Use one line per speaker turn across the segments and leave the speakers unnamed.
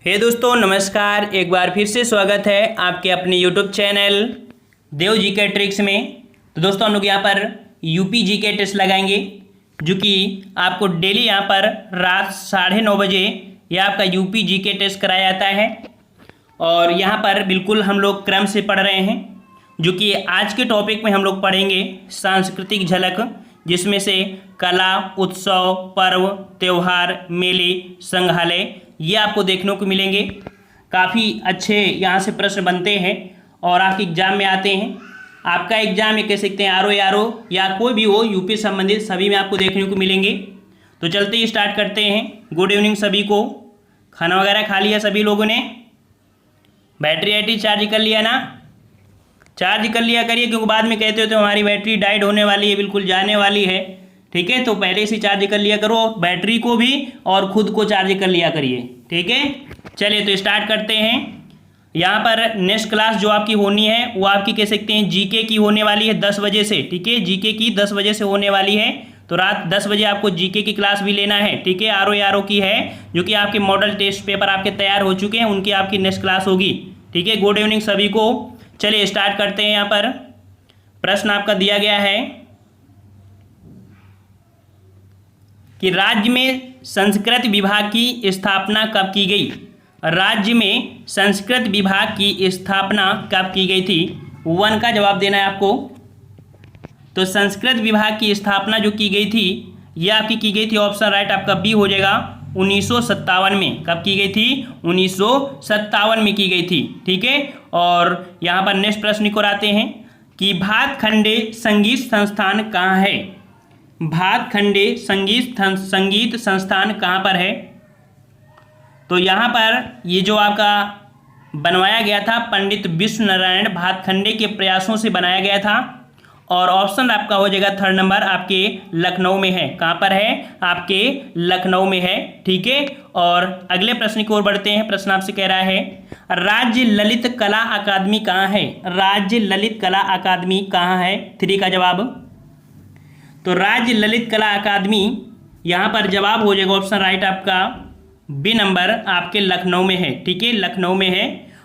हे दोस्तों नमस्कार। एक बार फिर से स्वागत है आपके अपने यूट्यूब चैनल देव जी के ट्रिक्स में। तो दोस्तों हम लोग यहाँ पर यूपी जी के टेस्ट लगाएंगे जो कि आपको डेली यहाँ पर रात 9:30 बजे यह आपका यूपी जी के टेस्ट कराया जाता है। और यहाँ पर बिल्कुल हम लोग क्रम से पढ़ रहे हैं जो कि आज के टॉपिक में हम लोग पढ़ेंगे सांस्कृतिक झलक, जिसमें से कला, उत्सव, पर्व, त्यौहार, मेले, संग्रहालय ये आपको देखने को मिलेंगे। काफ़ी अच्छे यहाँ से प्रश्न बनते हैं और आपके एग्जाम में आते हैं। आपका एग्जाम ये कह सकते हैं आरओ या कोई भी हो यूपी संबंधित सभी में आपको देखने को मिलेंगे। तो चलते ही स्टार्ट करते हैं। गुड इवनिंग सभी को। खाना वगैरह खा लिया सभी लोगों ने? बैटरी चार्ज कर लिया ना? चार्ज कर लिया करिए, क्योंकि बाद में कहते हो तो हमारी बैटरी डाइड होने वाली है, बिल्कुल जाने वाली है। ठीक है, तो पहले से चार्ज कर लिया करो, बैटरी को भी और खुद को चार्ज कर लिया करिए। ठीक है, चलिए तो स्टार्ट करते हैं। यहाँ पर नेक्स्ट क्लास जो आपकी होनी है वो आपकी कह सकते हैं जीके की होने वाली है 10 बजे से। ठीक है, जीके की 10 बजे से होने वाली है। तो रात 10 बजे आपको जीके की क्लास भी लेना है। ठीक है, आरओ की है जो कि आपके मॉडल टेस्ट पेपर आपके तैयार हो चुके हैं, उनकी आपकी नेक्स्ट क्लास होगी। ठीक है, गुड इवनिंग सभी को। चलिए स्टार्ट करते हैं। यहाँ पर प्रश्न आपका दिया गया है कि राज्य में संस्कृत विभाग की स्थापना कब की गई? राज्य में संस्कृत विभाग की स्थापना कब की गई थी? 1 का जवाब देना है आपको। तो संस्कृत विभाग की स्थापना जो की गई थी यह आपकी की गई थी, ऑप्शन राइट आपका बी हो जाएगा, 1957 में। कब की गई थी? 1957 में की गई थी। ठीक है, और यहाँ पर नेक्स्ट प्रश्न को आते हैं कि भातखंडे संगीत संस्थान कहाँ है? भातखंडे संगीत संस्थान कहाँ पर है? तो यहाँ पर ये जो आपका बनवाया गया था पंडित विश्व नारायण भातखंडे के प्रयासों से बनाया गया था। और ऑप्शन आपका हो जाएगा 3rd नंबर, आपके लखनऊ में है। कहाँ पर है? आपके लखनऊ में है। ठीक है, और अगले प्रश्न की ओर बढ़ते हैं। प्रश्न आपसे कह रहा है राज्य ललित कला अकादमी कहाँ है? राज्य ललित कला अकादमी कहाँ है? 3 का जवाब। तो राज्य ललित कला अकादमी यहाँ पर जवाब हो जाएगा ऑप्शन राइट आपका बी नंबर, आपके लखनऊ में है। ठीक है, लखनऊ में है।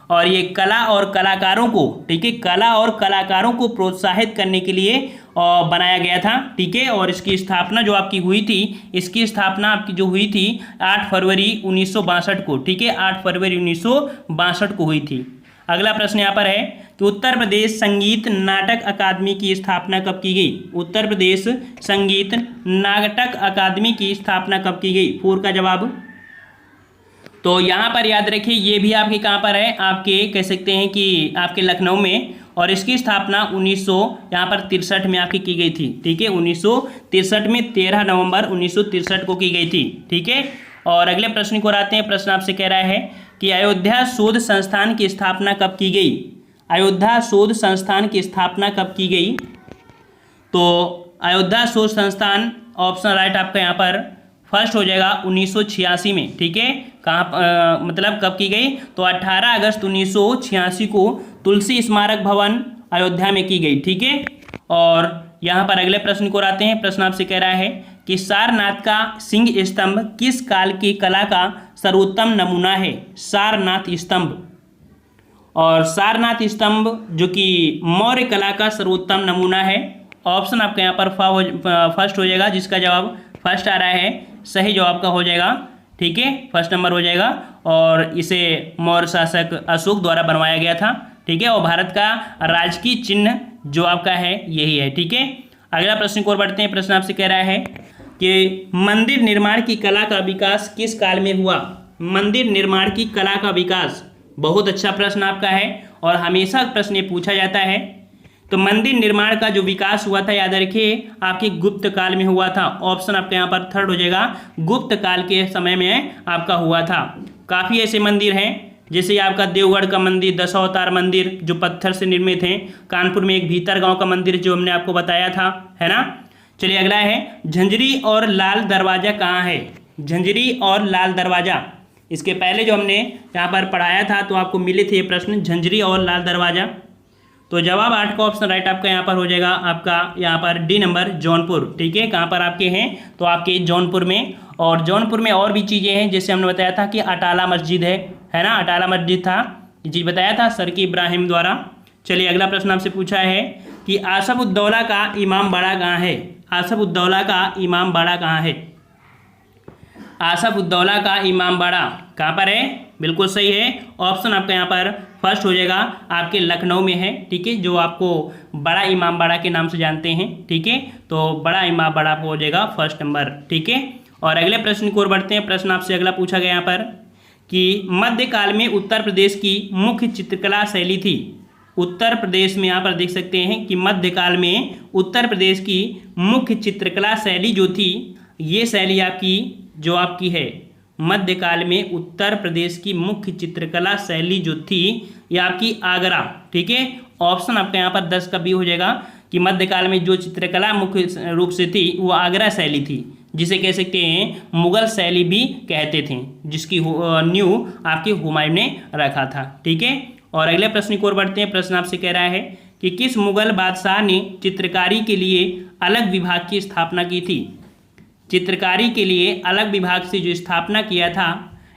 और ये कला और कलाकारों को, ठीक है, कला और कलाकारों को प्रोत्साहित करने के लिए बनाया गया था। ठीक है, और इसकी स्थापना जो आपकी हुई थी, इसकी स्थापना आपकी जो हुई थी 8 फरवरी 1962 को। ठीक है, 8 फरवरी 1962 को हुई थी। अगला प्रश्न यहाँ पर है कि उत्तर प्रदेश संगीत नाटक अकादमी की स्थापना कब की गई? उत्तर प्रदेश संगीत नाटक अकादमी की स्थापना कब की गई? 4 का जवाब। तो यहाँ पर याद रखिए ये भी आपके कहाँ पर है? आपके कह सकते हैं कि आपके लखनऊ में। और इसकी स्थापना 1963 में आपकी की गई थी। ठीक है, 1963 में 13 नवंबर 1963 को की गई थी। ठीक है, और अगले प्रश्न को आते हैं। प्रश्न आपसे कह रहा है कि अयोध्या शोध संस्थान की स्थापना कब की गई? अयोध्या शोध संस्थान की स्थापना कब की गई? तो अयोध्या शोध संस्थान ऑप्शन राइट आपका यहाँ पर फर्स्ट हो जाएगा 1986 में। ठीक है, कहाँ मतलब कब की गई? तो 18 अगस्त 1986 को तुलसी स्मारक भवन अयोध्या में की गई। ठीक है, और यहाँ पर अगले प्रश्न को आते हैं। प्रश्न आपसे कह रहा है कि सारनाथ का सिंह स्तंभ किस काल की कला का सर्वोत्तम नमूना है? सारनाथ स्तंभ। और सारनाथ स्तंभ जो कि मौर्य कला का सर्वोत्तम नमूना है। ऑप्शन आपका यहाँ पर फर्स्ट हो जाएगा, जिसका जवाब फर्स्ट आ रहा है, सही जवाब का हो जाएगा। ठीक है, फर्स्ट नंबर हो जाएगा। और इसे मौर्य शासक अशोक द्वारा बनवाया गया था। ठीक है, और भारत का राजकीय चिन्ह जो आपका है यही है। ठीक है, अगला प्रश्न की ओर बढ़ते हैं। प्रश्न आपसे कह रहा है कि मंदिर निर्माण की कला का विकास किस काल में हुआ? मंदिर निर्माण की कला का विकास, बहुत अच्छा प्रश्न आपका है और हमेशा प्रश्न ये पूछा जाता है। तो मंदिर निर्माण का जो विकास हुआ था याद रखिए आपके गुप्त काल में हुआ था। ऑप्शन आपके यहाँ पर 3rd हो जाएगा, गुप्त काल के समय में आपका हुआ था। काफ़ी ऐसे मंदिर हैं, जैसे आपका देवगढ़ का मंदिर, दशावतार मंदिर जो पत्थर से निर्मित हैं। कानपुर में एक भीतर गांव का मंदिर जो हमने आपको बताया था, है ना। चलिए अगला है झंझरी और लाल दरवाजा कहाँ है? झंझरी और लाल दरवाजा, इसके पहले जो हमने यहाँ पर पढ़ाया था तो आपको मिले थे ये प्रश्न, झंझरी और लाल दरवाजा। तो जवाब 8 का ऑप्शन राइट आपका यहाँ पर हो जाएगा, आपका यहाँ पर डी नंबर जौनपुर। ठीक है, कहाँ पर आपके हैं, तो आपके जौनपुर में। और जौनपुर में और भी चीज़ें हैं, जैसे हमने बताया था कि अटाला मस्जिद है ना, अटाला मस्जिद था, ये चीज़ बताया था सर की इब्राहिम द्वारा। चलिए अगला प्रश्न आपसे पूछा है कि आसफ-उद-दौला का इमाम बाड़ा कहाँ है। आसफ-उद-दौला का इमाम बाड़ा कहाँ है। आसफ-उद-दौला का इमाम बाड़ा कहाँ पर है, बिल्कुल सही है, ऑप्शन आपका यहाँ पर फर्स्ट हो जाएगा, आपके लखनऊ में है। ठीक है, जो आपको बड़ा इमाम बाड़ा के नाम से जानते हैं। ठीक है, तो बड़ा इमाम बाड़ा हो जाएगा फर्स्ट नंबर। ठीक है, और अगले प्रश्न की ओर बढ़ते हैं। प्रश्न आपसे अगला पूछा गया यहाँ पर कि मध्यकाल में उत्तर प्रदेश की मुख्य चित्रकला शैली थी। उत्तर प्रदेश में यहाँ पर देख सकते हैं कि मध्यकाल में उत्तर प्रदेश की मुख्य चित्रकला शैली जो थी, ये शैली आपकी जो आपकी है, मध्यकाल में उत्तर प्रदेश की मुख्य चित्रकला शैली जो थी, ये आपकी आगरा। ठीक है, ऑप्शन आपका यहाँ पर 10 का बी हो जाएगा कि मध्यकाल में जो चित्रकला मुख्य रूप से थी वो आगरा शैली थी, जिसे कह सकते हैं मुगल शैली भी कहते थे, जिसकी न्यू आपके हुमायूं ने रखा था। ठीक है, और अगले प्रश्न की ओर बढ़ते हैं। प्रश्न आपसे कह रहा है कि किस मुगल बादशाह ने चित्रकारी के लिए अलग विभाग की स्थापना की थी। चित्रकारी के लिए अलग विभाग से जो स्थापना किया था,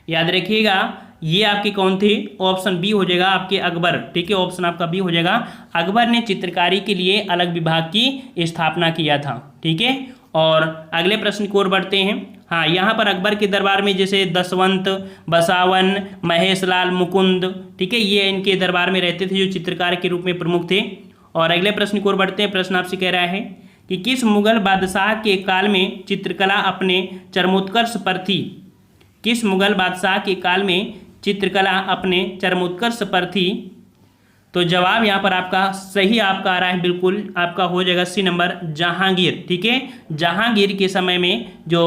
याद रखिएगा, ये आपके कौन थे, ऑप्शन बी हो जाएगा आपके अकबर। ठीक है, ऑप्शन आपका बी हो जाएगा, अकबर ने चित्रकारी के लिए अलग विभाग की स्थापना किया था। ठीक है, और अगले प्रश्न की ओर बढ़ते हैं। हाँ, यहाँ पर अकबर के दरबार में जैसे दसवंत, बसावन, महेशलाल, मुकुंद, ठीक है, ये इनके दरबार में रहते थे, जो चित्रकार के रूप में प्रमुख थे। और अगले प्रश्न की ओर बढ़ते हैं। प्रश्न आपसे कह रहा है कि किस मुगल बादशाह के काल में चित्रकला अपने चरमोत्कर्ष पर थी। किस मुगल बादशाह के काल में चित्रकला अपने चरमोत्कर्ष पर थी। तो जवाब यहाँ पर आपका सही आपका आ रहा है, बिल्कुल आपका हो जाएगा सी नंबर, जहांगीर। ठीक है, जहांगीर के समय में जो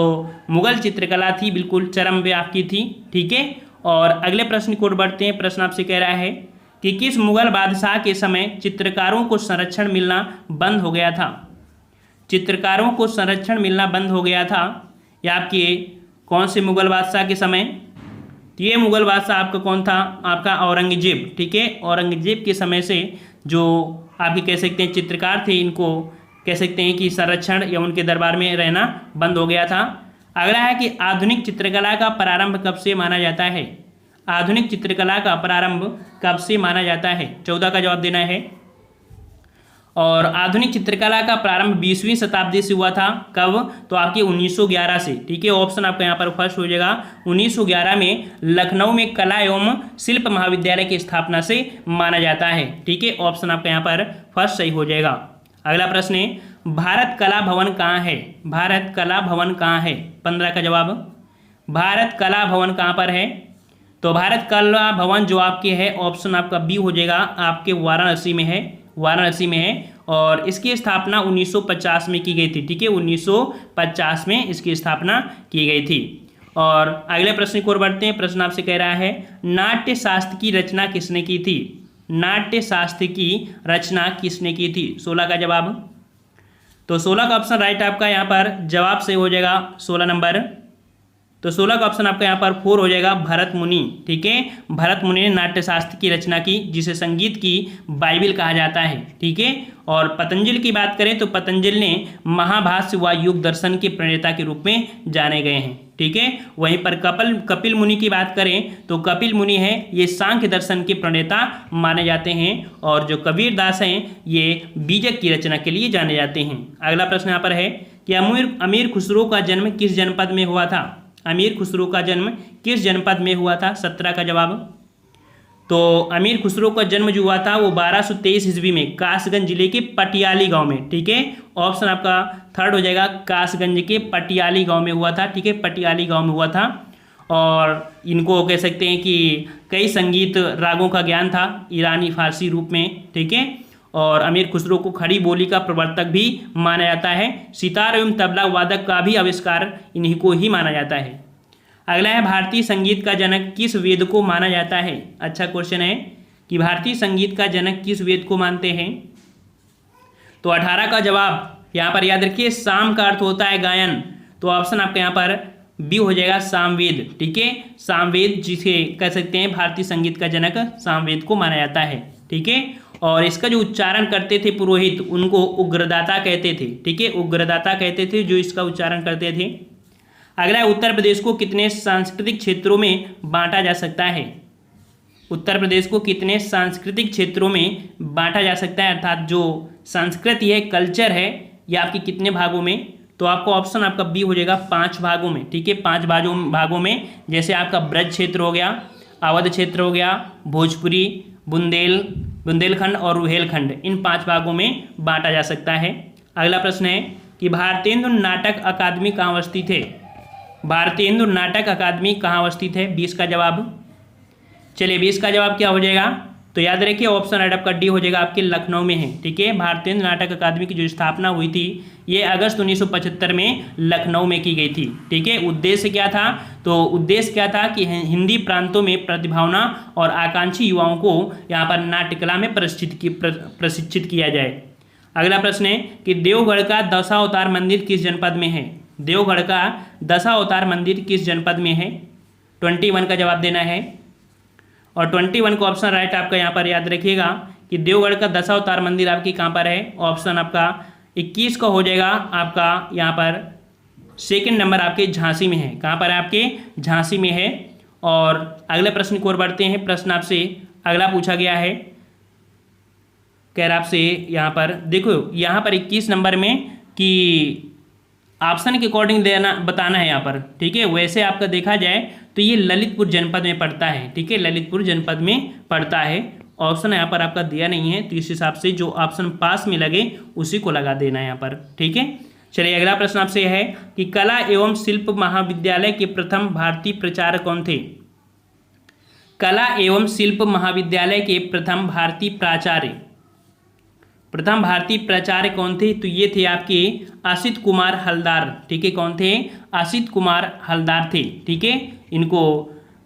मुगल चित्रकला थी बिल्कुल चरम पे आपकी थी। ठीक है, और अगले प्रश्न की ओर बढ़ते हैं। प्रश्न आपसे कह रहा है कि किस मुगल बादशाह के समय चित्रकारों को संरक्षण मिलना बंद हो गया था। चित्रकारों को संरक्षण मिलना बंद हो गया था, या आपके कौन से मुगल बादशाह के समय। तो ये मुगल बादशाह आपका कौन था, आपका औरंगजेब। ठीक है, औरंगजेब के समय से जो आपके कह सकते हैं चित्रकार थे, इनको कह सकते हैं कि संरक्षण या उनके दरबार में रहना बंद हो गया था। अगला है कि आधुनिक चित्रकला का प्रारंभ कब से माना जाता है। आधुनिक चित्रकला का प्रारंभ कब से माना जाता है, 14 का जवाब देना है। और आधुनिक चित्रकला का प्रारंभ 20वीं शताब्दी से हुआ था, कब, तो आपके 1911 से। ठीक है, ऑप्शन आपका यहाँ पर फर्स्ट हो जाएगा, 1911 में लखनऊ में कला एवं शिल्प महाविद्यालय की स्थापना से माना जाता है। ठीक है, ऑप्शन आपका यहाँ पर फर्स्ट सही हो जाएगा। अगला प्रश्न है, भारत कला भवन कहाँ है। भारत कला भवन कहाँ है, 15 का जवाब। भारत कला भवन कहाँ पर है, तो भारत कला भवन जो आपके है, ऑप्शन आपका बी हो जाएगा, आपके वाराणसी में है, वाराणसी में है। और इसकी स्थापना 1950 में की गई थी। ठीक है, 1950 में इसकी स्थापना की गई थी। और अगले प्रश्न की ओर बढ़ते हैं। प्रश्न आपसे कह रहा है, नाट्य शास्त्र की रचना किसने की थी। नाट्य शास्त्र की रचना किसने की थी, 16 का जवाब। तो 16 का ऑप्शन राइट आपका यहाँ पर जवाब सही हो जाएगा, 16 नंबर। तो 16 का ऑप्शन आपका यहाँ पर 4 हो जाएगा, भरत मुनि। ठीक है, भरत मुनि ने नाट्यशास्त्र की रचना की, जिसे संगीत की बाइबिल कहा जाता है। ठीक है, और पतंजलि की बात करें तो पतंजलि ने महाभाष्य व योग दर्शन के प्रणेता के रूप में जाने गए हैं। ठीक है, वहीं पर कपिल मुनि की बात करें तो कपिल मुनि है, ये सांख्य दर्शन के प्रणेता माने जाते हैं। और जो कबीर दास हैं, ये बीजक की रचना के लिए जाने जाते हैं। अगला प्रश्न यहाँ पर है कि अमीर खुसरो का जन्म किस जनपद में हुआ था। अमीर खुसरो का जन्म किस जनपद में हुआ था, 17 का जवाब। तो अमीर खुसरो का जन्म जो हुआ था वो 1223 ईस्वी में कासगंज जिले के पटियाली गांव में। ठीक है, ऑप्शन आपका थर्ड हो जाएगा, कासगंज के पटियाली गांव में हुआ था। ठीक है, पटियाली गांव में हुआ था। और इनको कह सकते हैं कि कई संगीत रागों का ज्ञान था, ईरानी फारसी रूप में। ठीक है, और अमीर खुसरो को खड़ी बोली का प्रवर्तक भी माना जाता है। सितार एवं तबला वादक का भी आविष्कार इन्हीं को ही माना जाता है। अगला है, भारतीय संगीत का जनक किस वेद को माना जाता है। अच्छा क्वेश्चन है कि भारतीय संगीत का जनक किस वेद को मानते हैं। तो 18 का जवाब यहाँ पर याद रखिए, साम का अर्थ होता है गायन। तो ऑप्शन आपका यहाँ पर बी हो जाएगा, सामवेद। ठीक है, सामवेद जिसे कह सकते हैं भारतीय संगीत का जनक सामवेद को माना जाता है। ठीक है, और इसका जो उच्चारण करते थे पुरोहित उनको उग्रदाता कहते थे। ठीक है, उग्रदाता कहते थे जो इसका उच्चारण करते थे। अगला है, उत्तर प्रदेश को कितने सांस्कृतिक क्षेत्रों में बांटा जा सकता है? उत्तर प्रदेश को कितने सांस्कृतिक क्षेत्रों में बांटा जा सकता है, अर्थात जो संस्कृति है, कल्चर है, यह आपकी कितने भागों में? तो आपको ऑप्शन आपका बी हो जाएगा 5 भागों में। ठीक है, 5 भागों में, जैसे आपका ब्रज क्षेत्र हो गया, अवध क्षेत्र हो गया, भोजपुरी, बुंदेलखंड और रुहेलखंड, इन 5 भागों में बांटा जा सकता है। अगला प्रश्न है कि भारतेंदु नाटक अकादमी कहाँ अवस्थित है? भारतेंदु नाटक अकादमी कहाँ अवस्थित है? 20 का जवाब। चलिए 20 का जवाब क्या हो जाएगा? तो याद रखिए ऑप्शन राइट आपका डी हो जाएगा, आपके लखनऊ में है। ठीक है, भारतेंदु नाटक अकादमी की जो स्थापना हुई थी ये अगस्त 1975 में लखनऊ में की गई थी। ठीक है, उद्देश्य क्या था? तो उद्देश्य क्या था कि हिंदी प्रांतों में प्रतिभावना और आकांक्षी युवाओं को यहाँ पर नाट्यकला में प्रशिक्षित किया जाए। अगला प्रश्न है कि देवगढ़ का दशावतार मंदिर किस जनपद में है? देवगढ़ का दशावतार मंदिर किस जनपद में है? 21 का जवाब देना है। और 21 को ऑप्शन राइट आपका यहाँ पर याद रखिएगा कि देवगढ़ का दशावतार मंदिर आपकी कहाँ पर है? ऑप्शन आपका 21 का हो जाएगा, आपका यहाँ पर सेकंड नंबर आपके झांसी में है। कहाँ पर है? आपके झांसी में है। और अगले प्रश्न की ओर बढ़ते हैं। प्रश्न आपसे अगला पूछा गया है, कह रहा आपसे यहाँ पर देखो, यहाँ पर 21 नंबर में कि ऑप्शन के अकॉर्डिंग देना बताना है यहाँ पर। ठीक है, वैसे आपका देखा जाए तो ये ललितपुर जनपद में पड़ता है। ठीक है, ललितपुर जनपद में पड़ता है। ऑप्शन यहाँ पर आपका दिया नहीं है, तो इस हिसाब से जो ऑप्शन पास में लगे उसी को लगा देना है यहाँ पर। ठीक है, चलिए अगला प्रश्न आपसे यह है कि कला एवं शिल्प महाविद्यालय के प्रथम भारतीय प्राचार्य कौन थे? कला एवं शिल्प महाविद्यालय के प्रथम भारतीय प्राचार्य कौन थे? तो ये थे आपके असित कुमार हलदार। ठीक है, कौन थे? असित कुमार हलदार थे। ठीक है, इनको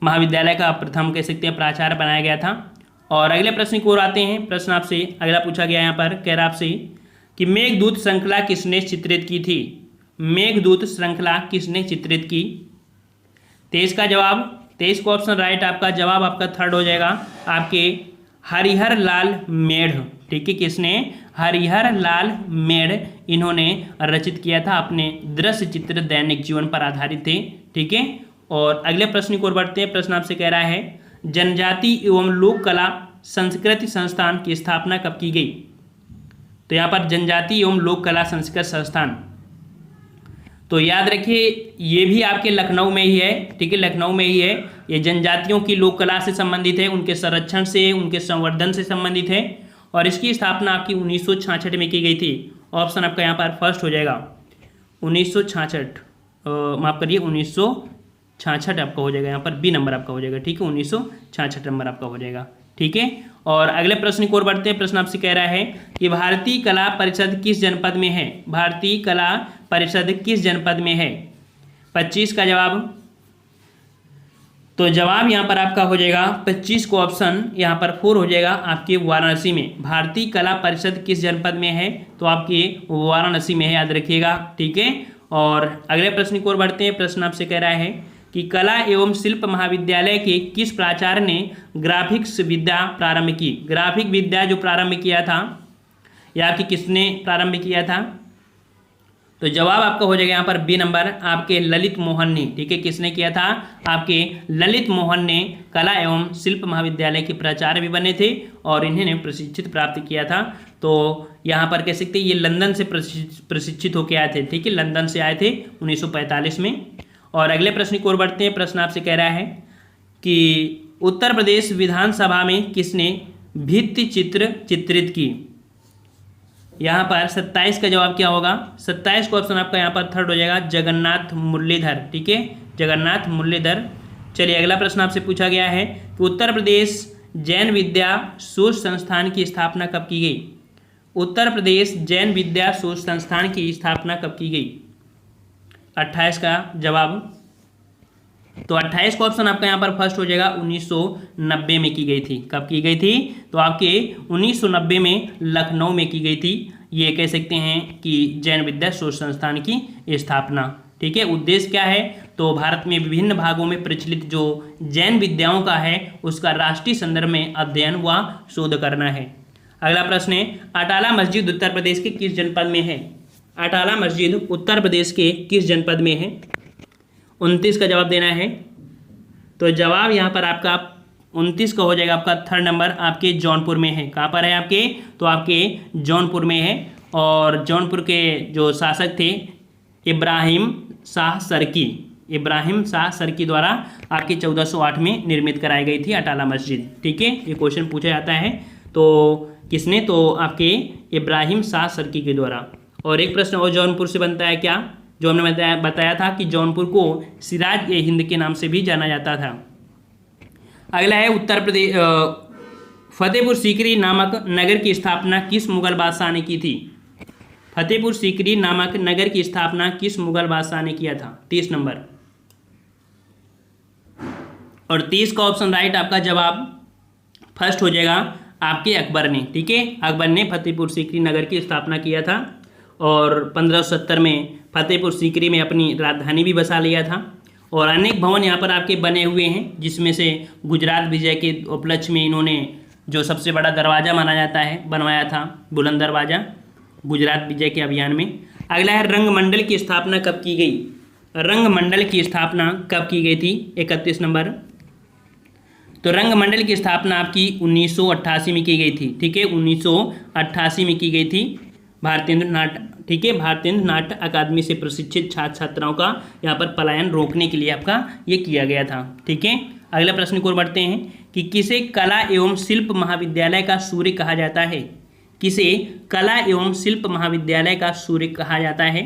महाविद्यालय का प्रथम कह सकते हैं प्राचार्य बनाया गया था। और अगले प्रश्न की ओर आते हैं। प्रश्न आपसे अगला पूछा गया यहाँ पर, कह रहा आपसे कि मेघदूत श्रृंखला किसने चित्रित की थी? मेघदूत श्रृंखला किसने चित्रित की? 23 का जवाब। 23 को ऑप्शन राइट आपका जवाब आपका थर्ड हो जाएगा, आपके हरिहर लाल मेढ़। ठीक है, किसने? हरिहर लाल मेढ़, इन्होंने रचित किया था, अपने दृश्य चित्र दैनिक जीवन पर आधारित थे। ठीक है, और अगले प्रश्न की ओर बढ़ते हैं। प्रश्न आपसे कह रहा है जनजाति एवं लोक कला संस्कृति संस्थान की स्थापना कब की गई? तो यहाँ पर जनजाति एवं लोक कला संस्कृत संस्थान, तो याद रखिए ये भी आपके लखनऊ में ही है। ठीक है, लखनऊ में ही है। ये जनजातियों की लोक कला से संबंधित है, उनके संरक्षण से, उनके संवर्धन से संबंधित है। और इसकी स्थापना आपकी 1966 में की गई थी। ऑप्शन आपका यहाँ पर फर्स्ट हो जाएगा 1966, माफ करिए 1966 आपका हो जाएगा, यहाँ पर बी नंबर आपका हो जाएगा। ठीक है, 1966 नंबर आपका हो जाएगा। ठीक है, और अगले प्रश्न की ओर बढ़ते हैं। प्रश्न आपसे कह रहा है कि भारतीय कला परिषद किस जनपद में है? भारतीय कला परिषद किस जनपद में है? 25 का जवाब। तो जवाब यहाँ पर आपका हो जाएगा 25 को ऑप्शन यहाँ पर 4 हो जाएगा, आपके वाराणसी में। भारतीय कला परिषद किस जनपद में है? तो आपके वाराणसी में है, याद रखिएगा। ठीक है, और अगले प्रश्न की ओर बढ़ते हैं। प्रश्न आपसे कह रहा है कि कला एवं शिल्प महाविद्यालय के किस प्राचार्य ने ग्राफिक्स विद्या प्रारंभ की? ग्राफिक विद्या जो प्रारंभ किया था, या आपकी किसने प्रारंभ किया था? तो जवाब आपका हो जाएगा यहाँ पर बी नंबर, आपके ललित मोहन ने। ठीक है, किसने किया था? आपके ललित मोहन ने कला एवं शिल्प महाविद्यालय के प्राचार्य भी बने थे और इन्होंने प्रशिक्षित प्राप्त किया था। तो यहाँ पर कह सकते हैं ये लंदन से प्रशिक्षित होकर आए थे। ठीक है, लंदन से आए थे 1945 में। और अगले प्रश्न की ओर बढ़ते हैं। प्रश्न आपसे कह रहा है कि उत्तर प्रदेश विधानसभा में किसने भित्ति चित्र चित्रित की? यहाँ पर 27 का जवाब क्या होगा? 27 को ऑप्शन आपका यहाँ पर थर्ड हो जाएगा, जगन्नाथ मुरलीधर। ठीक है, जगन्नाथ मुरलीधर। चलिए अगला प्रश्न आपसे पूछा गया है कि उत्तर प्रदेश जैन विद्या शोध संस्थान की स्थापना कब की गई? उत्तर प्रदेश जैन विद्या शोध संस्थान की स्थापना कब की गई? 28 का जवाब। तो 28 का ऑप्शन आपका यहाँ पर फर्स्ट हो जाएगा, 1990 में की गई थी। कब की गई थी? तो आपके 1990 में लखनऊ में की गई थी। ये कह सकते हैं कि जैन विद्या शोध संस्थान की स्थापना। ठीक है, उद्देश्य क्या है? तो भारत में विभिन्न भागों में प्रचलित जो जैन विद्याओं का है उसका राष्ट्रीय संदर्भ में अध्ययन व शोध करना है। अगला प्रश्न है, अटाला मस्जिद उत्तर प्रदेश के किस जनपद में है? अटाला मस्जिद उत्तर प्रदेश के किस जनपद में है? 29 का जवाब देना है। तो जवाब यहाँ पर आपका 29 का हो जाएगा आपका थर्ड नंबर, आपके जौनपुर में है। कहाँ पर है आपके? तो आपके जौनपुर में है। और जौनपुर के जो शासक थे इब्राहिम शाह सरकी, इब्राहिम शाह सरकी द्वारा आपके 1408 में निर्मित कराई गई थी अटाला मस्जिद। ठीक है, ये क्वेश्चन पूछा जाता है। तो किसने? तो आपके इब्राहिम शाह सरकी के द्वारा। और एक प्रश्न और जौनपुर से बनता है क्या? जो हमने बताया था कि जौनपुर को सिराज ए हिंद के नाम से भी जाना जाता था। अगला है उत्तर प्रदेश, फतेहपुर सीकरी नामक नगर की स्थापना किस मुगल बादशाह ने की थी? फतेहपुर सीकरी नामक नगर की स्थापना किस मुगल बादशाह ने किया था? 30 नंबर। और 30 का ऑप्शन राइट आपका जवाब फर्स्ट हो जाएगा आपके अकबर ने। ठीक है, अकबर ने फतेहपुर सीकरी नगर की स्थापना किया था और 1570 में फतेहपुर सीकरी में अपनी राजधानी भी बसा लिया था। और अनेक भवन यहाँ पर आपके बने हुए हैं, जिसमें से गुजरात विजय के उपलक्ष्य में इन्होंने जो सबसे बड़ा दरवाज़ा माना जाता है बनवाया था, बुलंद दरवाज़ा, गुजरात विजय के अभियान में। अगला है रंगमंडल की स्थापना कब की गई? रंगमंडल की स्थापना कब की गई थी? 31 नंबर। तो रंगमंडल की स्थापना आपकी 1988 में की गई थी। ठीक है, 1988 में की गई थी भारतेंद्र नाट्य। ठीक है, भारतेंद्र नाट्य अकादमी से प्रशिक्षित छात्र छात्राओं का यहाँ पर पलायन रोकने के लिए आपका ये किया गया था। ठीक है, अगला प्रश्न को बढ़ते हैं कि किसे कला एवं शिल्प महाविद्यालय का सूर्य कहा जाता है? किसे कला एवं शिल्प महाविद्यालय का सूर्य कहा जाता है?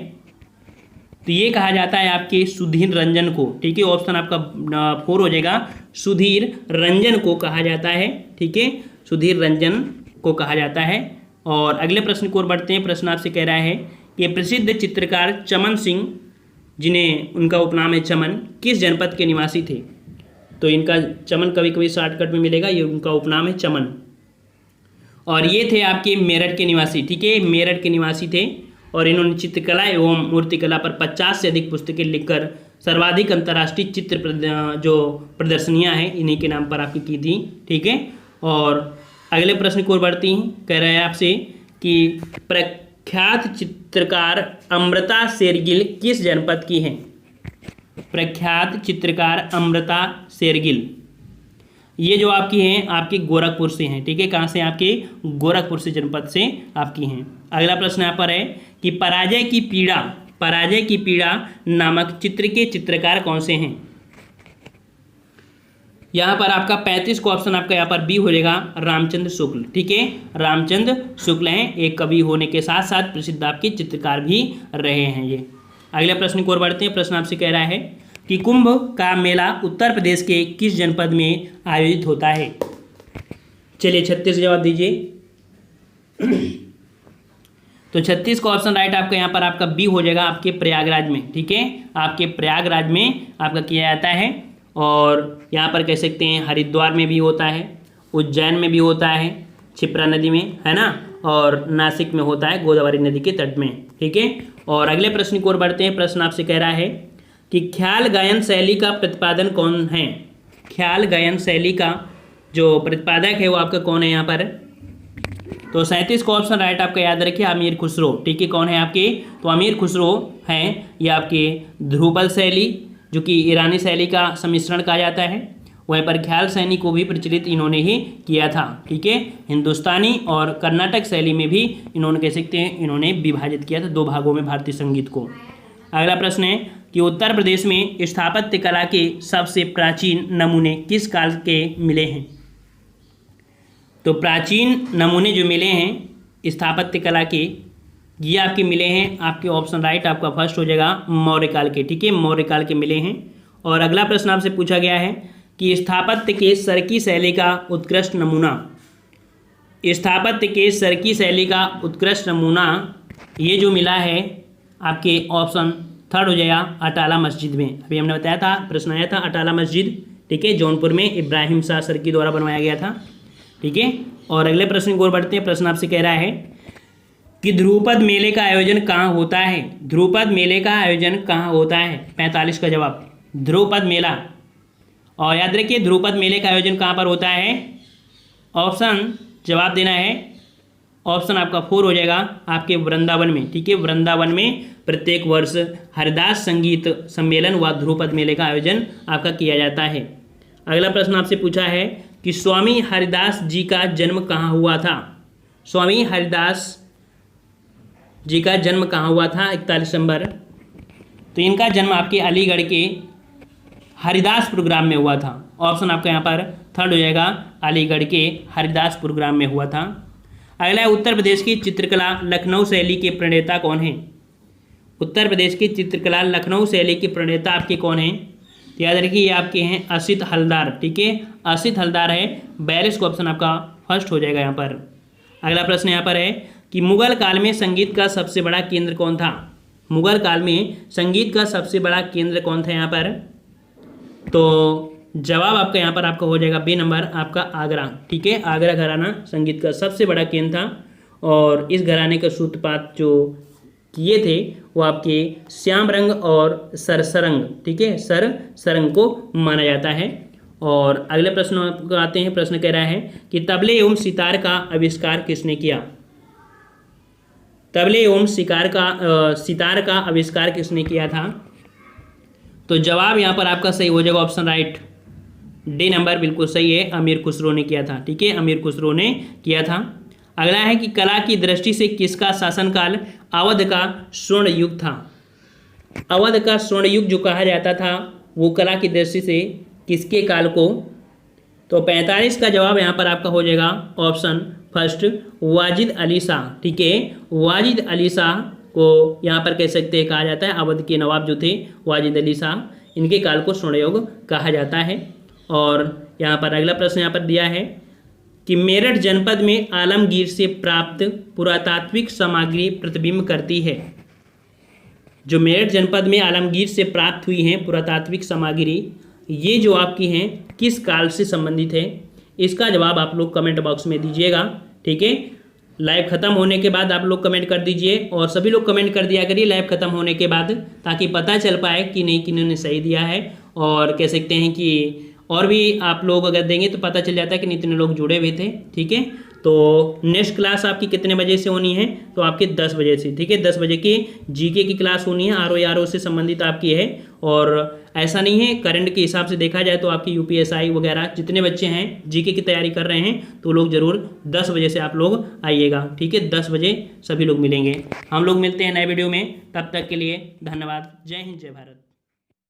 तो ये कहा जाता है आपके सुधीर रंजन को। ठीक है, ऑप्शन आपका 4 हो जाएगा, सुधीर रंजन को कहा जाता है। ठीक है, सुधीर रंजन को कहा जाता है। और अगले प्रश्न को बढ़ते हैं। प्रश्न आपसे कह रहा है कि प्रसिद्ध चित्रकार चमन सिंह, जिन्हें उनका उपनाम है चमन, किस जनपद के निवासी थे? तो इनका चमन कभी कभी शॉर्टकट में मिलेगा, ये उनका उपनाम है चमन। और ये थे आपके मेरठ के निवासी। ठीक है, मेरठ के निवासी थे और इन्होंने चित्रकला एवं मूर्तिकला पर 50 से अधिक पुस्तकें लिखकर सर्वाधिक अंतर्राष्ट्रीय चित्र जो प्रदर्शनियां हैं इन्हीं के नाम पर आपकी की थी। ठीक है, और अगले प्रश्न की ओर बढ़ती हैं। कह रहे हैं आपसे कि प्रख्यात चित्रकार अमृता शेरगिल किस जनपद की हैं? प्रख्यात चित्रकार अमृता शेरगिल ये जो आपकी हैं आपके गोरखपुर से हैं। ठीक है, कहाँ से? आपके गोरखपुर से जनपद से आपकी हैं। अगला प्रश्न यहाँ पर है कि पराजय की पीड़ा नामक चित्र के चित्रकार कौन से हैं? यहाँ पर आपका 35 को ऑप्शन आपका यहाँ पर बी हो जाएगा, रामचंद्र शुक्ल। ठीक है, रामचंद्र शुक्ल हैं, एक कवि होने के साथ साथ प्रसिद्ध आपके चित्रकार भी रहे हैं ये। अगले प्रश्न की ओर बढ़ते हैं। प्रश्न आपसे कह रहा है कि कुंभ का मेला उत्तर प्रदेश के किस जनपद में आयोजित होता है? चलिए 36 जवाब दीजिए। तो 36 का ऑप्शन राइट आपका यहाँ पर आपका बी हो जाएगा, आपके प्रयागराज में। ठीक है, आपके प्रयागराज में आपका किया जाता है। और यहाँ पर कह सकते हैं हरिद्वार में भी होता है, उज्जैन में भी होता है, क्षिप्रा नदी में, है ना, और नासिक में होता है गोदावरी नदी के तट में। ठीक है, और अगले प्रश्न की ओर बढ़ते हैं। प्रश्न आपसे कह रहा है कि ख्याल गायन शैली का प्रतिपादन कौन है? ख्याल गायन शैली का जो प्रतिपादक है वो आपका कौन है यहाँ पर? तो 37 का ऑप्शन राइट आपका याद रखिए, अमीर खुसरो। ठीक है, कौन है आपके? तो अमीर खुसरो हैं, ये आपके ध्रुपद शैली जो कि ईरानी शैली का सम्मिश्रण कहा जाता है, वहीं पर ख्याल शैली को भी प्रचलित इन्होंने ही किया था। ठीक है, हिंदुस्तानी और कर्नाटक शैली में भी इन्होंने कह सकते हैं इन्होंने विभाजित किया था 2 भागों में भारतीय संगीत को। अगला प्रश्न है कि उत्तर प्रदेश में स्थापत्य कला के सबसे प्राचीन नमूने किस काल के मिले हैं? तो प्राचीन नमूने जो मिले हैं स्थापत्य कला के, ये आपके मिले हैं, आपके ऑप्शन राइट आपका फर्स्ट हो जाएगा मौर्य काल के। ठीक है, मौर्य काल के मिले हैं। और अगला प्रश्न आपसे पूछा गया है कि स्थापत्य के सरकी शैली का उत्कृष्ट नमूना, स्थापत्य के सरकी शैली का उत्कृष्ट नमूना ये जो मिला है आपके ऑप्शन थर्ड हो जाएगा अटाला मस्जिद में। अभी हमने बताया था, प्रश्न आया था अटाला मस्जिद। ठीक है, जौनपुर में इब्राहिम शाह सरकी द्वारा बनवाया गया था। ठीक है, और अगले प्रश्न की ओर बढ़ते हैं। प्रश्न आपसे कह रहा है कि ध्रुपद मेले का आयोजन कहाँ होता है? ध्रुपद मेले का आयोजन कहाँ होता है? 45 का जवाब ध्रुपद मेला। और याद रखिए ध्रुपद मेले का आयोजन कहाँ पर होता है? ऑप्शन जवाब देना है ऑप्शन आपका 4 हो जाएगा आपके वृंदावन में। ठीक है, वृंदावन में प्रत्येक वर्ष हरिदास संगीत सम्मेलन व ध्रुपद मेले का आयोजन आपका किया जाता है। अगला प्रश्न आपसे पूछा है कि स्वामी हरिदास जी का जन्म कहाँ हुआ था। स्वामी हरिदास जी का जन्म कहाँ हुआ था 41 नंबर। तो इनका जन्म आपके अलीगढ़ के हरिदासपुर ग्राम में हुआ था। ऑप्शन आपका यहाँ पर 3rd हो जाएगा, अलीगढ़ के हरिदासपुर ग्राम में हुआ था। अगला है उत्तर प्रदेश की चित्रकला लखनऊ शैली के प्रणेता कौन है। उत्तर प्रदेश की चित्रकला लखनऊ शैली के प्रणेता आपके कौन हैं। तो याद रखिए ये आपके हैं असित हलदार। ठीक है, असित हलदार है। 42 का ऑप्शन आपका 1st हो जाएगा यहाँ पर। अगला प्रश्न यहाँ पर है कि मुगल काल में संगीत का सबसे बड़ा केंद्र कौन था। मुगल काल में संगीत का सबसे बड़ा केंद्र कौन था यहाँ पर। तो जवाब आपका यहाँ पर आपका हो जाएगा बी नंबर, आपका आगरा। ठीक है, आगरा घराना संगीत का सबसे बड़ा केंद्र था और इस घराने का सूत्रपात जो किए थे वो आपके श्याम रंग और सरसरंग। ठीक है, सरसरंग को माना जाता है। और अगले प्रश्न आपको आते हैं। प्रश्न कह रहा है कि तबले एवं सितार का आविष्कार किसने किया। तबले एवं सितार का आविष्कार किसने किया था। तो जवाब यहाँ पर आपका सही हो जाएगा, ऑप्शन राइट, डी नंबर बिल्कुल सही है, अमीर खुसरो ने किया था। ठीक है, अमीर खुसरो ने किया था। अगला है कि कला की दृष्टि से किसका शासनकाल अवध का स्वर्ण युग था। अवध का स्वर्ण युग जो कहा जाता था वो कला की दृष्टि से किसके काल को। तो 45 का जवाब यहाँ पर आपका हो जाएगा ऑप्शन 1st, वाजिद अली शाह। ठीक है, वाजिद अली शाह को यहाँ पर कह सकते हैं कहा जाता है, अवध के नवाब जो थे वाजिद अली शाह, इनके काल को स्वर्ण युग कहा जाता है। और यहाँ पर अगला प्रश्न यहाँ पर दिया है कि मेरठ जनपद में आलमगीर से प्राप्त पुरातात्विक सामग्री प्रतिबिंब करती है। जो मेरठ जनपद में आलमगीर से प्राप्त हुई हैं पुरातात्विक सामग्री, ये जो आपकी हैं किस काल से संबंधित है। इसका जवाब आप लोग कमेंट बॉक्स में दीजिएगा। ठीक है, लाइव ख़त्म होने के बाद आप लोग कमेंट कर दीजिए और सभी लोग कमेंट कर दिया करिए लाइव ख़त्म होने के बाद, ताकि पता चल पाए कि नहीं किन्होंने सही दिया है। और कह सकते हैं कि और भी आप लोग अगर देंगे तो पता चल जाता है कि नहीं इतने लोग जुड़े हुए थे। ठीक है, तो नेक्स्ट क्लास आपकी कितने बजे से होनी है। तो आपकी 10 बजे से। ठीक है, 10 बजे की जीके की क्लास होनी है, आरओ से संबंधित आपकी है। और ऐसा नहीं है, करंट के हिसाब से देखा जाए तो आपकी यूपीएसआई वगैरह जितने बच्चे हैं जीके की तैयारी कर रहे हैं तो लोग ज़रूर 10 बजे से आप लोग आइएगा। ठीक है, 10 बजे सभी लोग मिलेंगे। हम लोग मिलते हैं नए वीडियो में, तब तक के लिए धन्यवाद। जय हिंद, जय भारत।